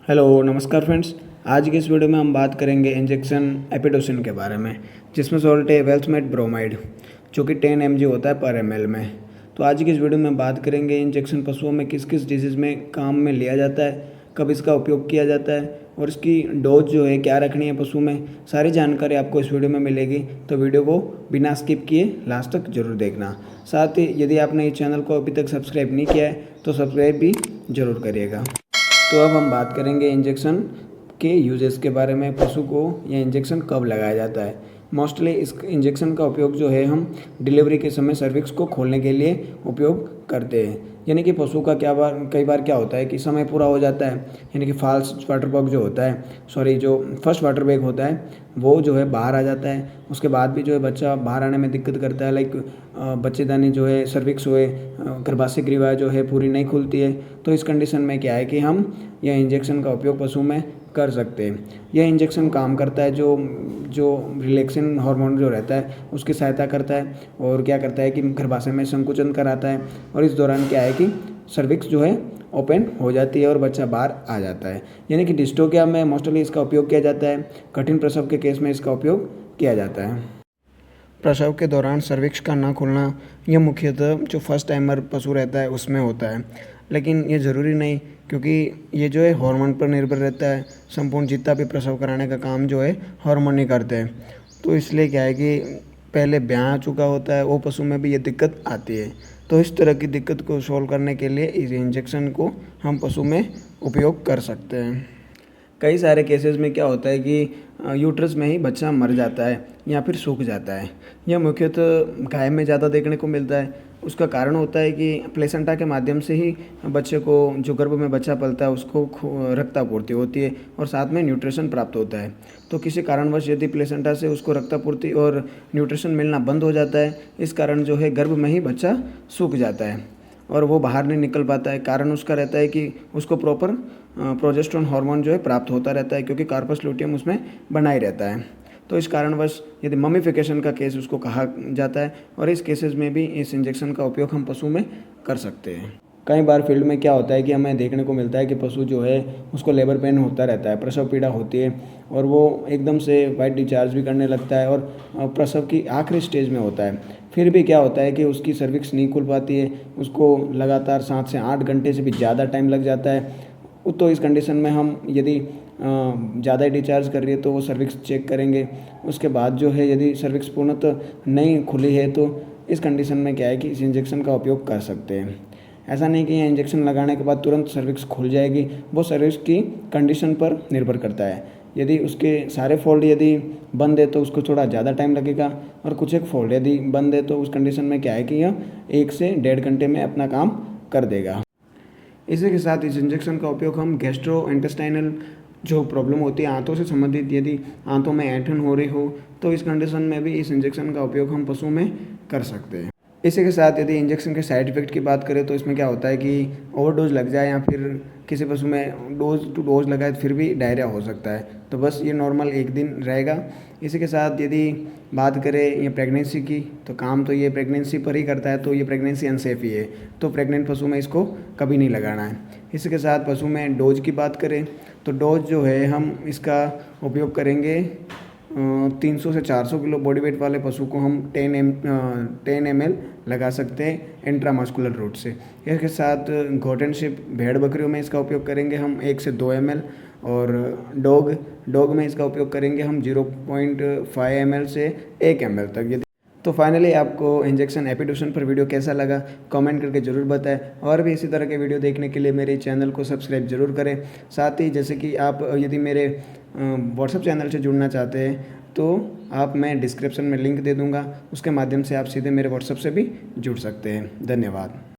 Hello नमस्कार friends. आज की इस वीडियो में हम बात करेंगे इंजेक्शन एपिडोसिन के बारे में, जिसमें सॉल्ट है वेल्थमेट ब्रोमाइड, जो कि 10 mg होता है पर ml में। तो आज की इस वीडियो में बात करेंगे इंजेक्शन पशुओं में किस किस डिजीज़ में काम में लिया जाता है, कब इसका उपयोग किया जाता है और इसकी डोज जो है क्या रखनी है पशु में। सारी जानकारी आपको इस वीडियो में मिलेगी, तो वीडियो को बिना स्किप किए लास्ट तक जरूर देखना। साथ ही यदि आपने इस चैनल को अभी तक सब्सक्राइब नहीं किया है तो सब्सक्राइब भी ज़रूर करिएगा। तो अब हम बात करेंगे इंजेक्शन के यूजेस के बारे में, पशु को यह इंजेक्शन कब लगाया जाता है। मोस्टली इस इंजेक्शन का उपयोग जो है हम डिलीवरी के समय सर्विक्स को खोलने के लिए उपयोग करते हैं। यानी कि पशु का कई बार क्या होता है कि समय पूरा हो जाता है, यानी कि फॉल्स वाटर बग जो होता है, जो फर्स्ट वाटर बैग होता है वो जो है बाहर आ जाता है। उसके बाद भी जो है बच्चा बाहर आने में दिक्कत करता है, लाइक बच्चेदानी जो है सर्विक्स हुए गर्भाशय ग्रीवा जो है पूरी नहीं खुलती है। तो इस कंडीशन में क्या है कि हम यह इंजेक्शन का उपयोग पशु में कर सकते हैं। यह इंजेक्शन काम करता है जो रिलैक्सिन हार्मोन जो रहता है उसकी सहायता करता है, और क्या करता है कि गर्भाशय में संकुचन कराता है, और इस दौरान क्या है कि सर्विक्स जो है ओपन हो जाती है और बच्चा बाहर आ जाता है। यानी कि डिस्टोकिया में मोस्टली इसका उपयोग किया जाता है। कठिन प्रसव के केस में इसका उपयोग किया जाता है। प्रसव के दौरान सर्विक्स का ना खुलना यह मुख्यतः जो फर्स्ट टाइमर पशु रहता है उसमें होता है, लेकिन ये ज़रूरी नहीं, क्योंकि ये जो है हार्मोन पर निर्भर रहता है। संपूर्ण जितना भी प्रसव कराने का काम जो है हार्मोन ही करते हैं। तो इसलिए क्या है कि पहले ब्याह आ चुका होता है वो पशु में भी ये दिक्कत आती है। तो इस तरह की दिक्कत को सॉल्व करने के लिए इस इंजेक्शन को हम पशु में उपयोग कर सकते हैं। कई सारे केसेस में क्या होता है कि यूट्रस में ही बच्चा मर जाता है या फिर सूख जाता है। यह मुख्यतः गाय में ज़्यादा देखने को मिलता है। उसका कारण होता है कि प्लेसेंटा के माध्यम से ही बच्चे को, जो गर्भ में बच्चा पलता है, उसको रक्तापूर्ति होती है और साथ में न्यूट्रिशन प्राप्त होता है। तो किसी कारणवश यदि प्लेसेंटा से उसको रक्तापूर्ति और न्यूट्रिशन मिलना बंद हो जाता है, इस कारण जो है गर्भ में ही बच्चा सूख जाता है और वो बाहर नहीं निकल पाता है। कारण उसका रहता है कि उसको प्रॉपर प्रोजेस्टेरोन हार्मोन जो है प्राप्त होता रहता है, क्योंकि कार्पस लुटियम उसमें बना ही रहता है। तो इस कारणवश यदि ममीफिकेशन का केस उसको कहा जाता है, और इस केसेस में भी इस इंजेक्शन का उपयोग हम पशु में कर सकते हैं। कई बार फील्ड में क्या होता है कि हमें देखने को मिलता है कि पशु जो है उसको लेबर पेन होता रहता है, प्रसव पीड़ा होती है, और वो एकदम से वाइट डिस्चार्ज भी करने लगता है और प्रसव की आखिरी स्टेज में होता है। फिर भी क्या होता है कि उसकी सर्विक्स नहीं खुल पाती है, उसको लगातार 7 से 8 घंटे से भी ज़्यादा टाइम लग जाता है। तो इस कंडीशन में हम यदि ज़्यादा डिस्चार्ज कर रही है तो वो सर्विक्स चेक करेंगे। उसके बाद जो है यदि सर्विक्स पूर्णतः नहीं खुली है तो इस कंडीशन में क्या है कि इस इंजेक्शन का उपयोग कर सकते हैं। ऐसा नहीं कि यह इंजेक्शन लगाने के बाद तुरंत सर्विक्स खुल जाएगी, वो सर्विक्स की कंडीशन पर निर्भर करता है। यदि उसके सारे फोल्ड यदि बंद है तो उसको थोड़ा ज़्यादा टाइम लगेगा, और कुछ एक फोल्ड यदि बंद है तो उस कंडीशन में क्या है कि यह 1 से 1.5 घंटे में अपना काम कर देगा। इसी के साथ इस इंजेक्शन का उपयोग हम गैस्ट्रो इंटेस्टाइनल जो प्रॉब्लम होती है आंतों से संबंधित, यदि आंतों में ऐंठन हो रही हो तो इस कंडीशन में भी इस इंजेक्शन का उपयोग हम पशु में कर सकते हैं। इसी के साथ यदि इंजेक्शन के साइड इफ़ेक्ट की बात करें तो इसमें क्या होता है कि ओवरडोज लग जाए या फिर किसी पशु में डोज टू डोज लगाए फिर भी डायरिया हो सकता है। तो बस ये नॉर्मल 1 दिन रहेगा। इसी के साथ यदि बात करें ये प्रेगनेंसी की, तो काम तो ये प्रेगनेंसी पर ही करता है, तो ये प्रेगनेंसी अनसेफ ही है। तो प्रेग्नेंट पशु में इसको कभी नहीं लगाना है। इसी के साथ पशु में डोज की बात करें तो डोज जो है हम इसका उपयोग करेंगे 300 से 400 किलो बॉडी वेट वाले पशु को हम 10 ml लगा सकते हैं इंट्रामस्कुलर रूट से। इसके साथ गोट एंड शीप भेड़ बकरियों में इसका उपयोग करेंगे हम 1 से 2 ml, और डॉग में इसका उपयोग करेंगे हम 0.5 ml से 1 ml तक। यदि तो फाइनली आपको इंजेक्शन एपिडोसिन पर वीडियो कैसा लगा कमेंट करके ज़रूर बताएं, और भी इसी तरह के वीडियो देखने के लिए मेरे चैनल को सब्सक्राइब जरूर करें। साथ ही जैसे कि आप यदि मेरे व्हाट्सएप चैनल से जुड़ना चाहते हैं तो मैं डिस्क्रिप्शन में लिंक दे दूँगा, उसके माध्यम से आप सीधे मेरे व्हाट्सएप से भी जुड़ सकते हैं। धन्यवाद।